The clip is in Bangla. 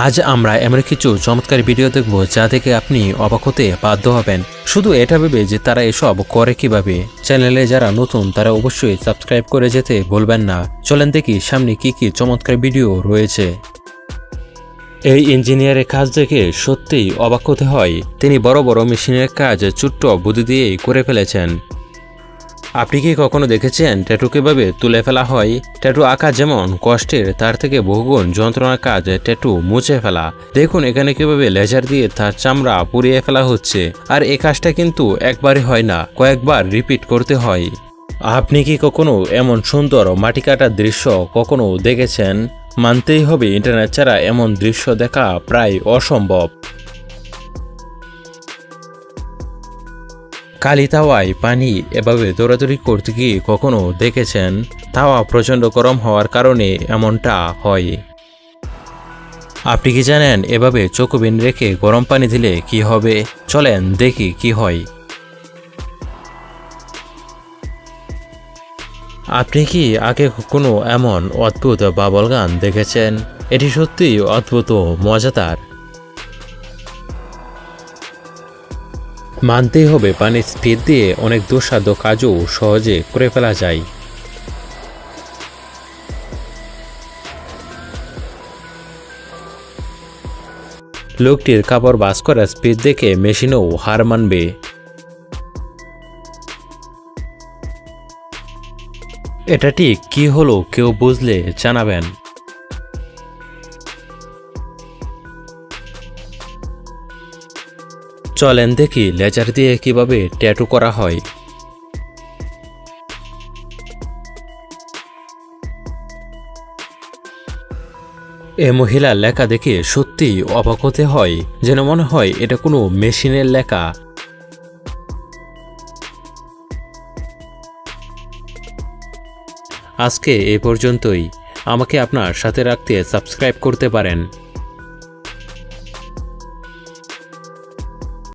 আজ আমরা এমন কিছু চমৎকার ভিডিও দেখব যা থেকে আপনি অবাক হতে বাধ্য হবেন। শুধু এটা ভেবে যে তারা এসব করে কিভাবে। চ্যানেলে যারা নতুন তারা অবশ্যই সাবস্ক্রাইব করে যেতে ভুলবেন না। চলেন দেখি সামনে কি কি চমৎকার ভিডিও রয়েছে। এই ইঞ্জিনিয়ারের কাজ দেখে সত্যিই অবাক হতে হয়। তিনি বড় বড় মেশিনের কাজ ছোট্ট বুদ্ধি দিয়েই করে ফেলেছেন। আপনি কি কখনো দেখেছেন ট্যাটু কিভাবে তুলে ফেলা হয়? ট্যাটু আঁকা যেমন কষ্টের, তার থেকে বহুগুণ যন্ত্রণার কাজ ট্যাটু মুছে ফেলা। দেখুন এখানে কিভাবে লেজার দিয়ে তার চামড়া পুড়িয়ে ফেলা হচ্ছে। আর এই কাজটা কিন্তু একবারই হয় না, কয়েকবার রিপিট করতে হয়। আপনি কি কখনো এমন সুন্দর মাটি কাটার দৃশ্য কখনো দেখেছেন? মানতেই হবে ইন্টারনেট ছাড়া এমন দৃশ্য দেখা প্রায় অসম্ভব। কালি তাওয়ায় পানি এভাবে দৌড়াদৌড়ি করতে গিয়ে কখনো দেখেছেন? তাওয়া প্রচণ্ড গরম হওয়ার কারণে এমনটা হয়। আপনি কি জানেন এভাবে চোখবিন রেখে গরম পানি দিলে কি হবে? চলেন দেখি কি হয়। আপনি কি আগে কোনো এমন অদ্ভুত বাবল গান দেখেছেন? এটি সত্যিই অদ্ভুত ও মজাদার। মানতেই হবে পানির স্পিড দিয়ে অনেক দুঃসাধ্য কাজও সহজে করে ফেলা যায়। লোকটির কাপড় বাস করার স্পিড দেখে মেশিনও হার মানবে। এটা ঠিক কি হলো কেউ বুঝলে জানাবেন। চলেন দেখি লেজার দিয়ে কিভাবে ট্যাটু করা হয়। এ মহিলার লেখা দেখে সত্যিই অবাক হতে হয়, যেন মনে হয় এটা কোনো মেশিনের লেখা। আজকে এ পর্যন্তই। আমাকে আপনার সাথে রাখতে সাবস্ক্রাইব করতে পারেন।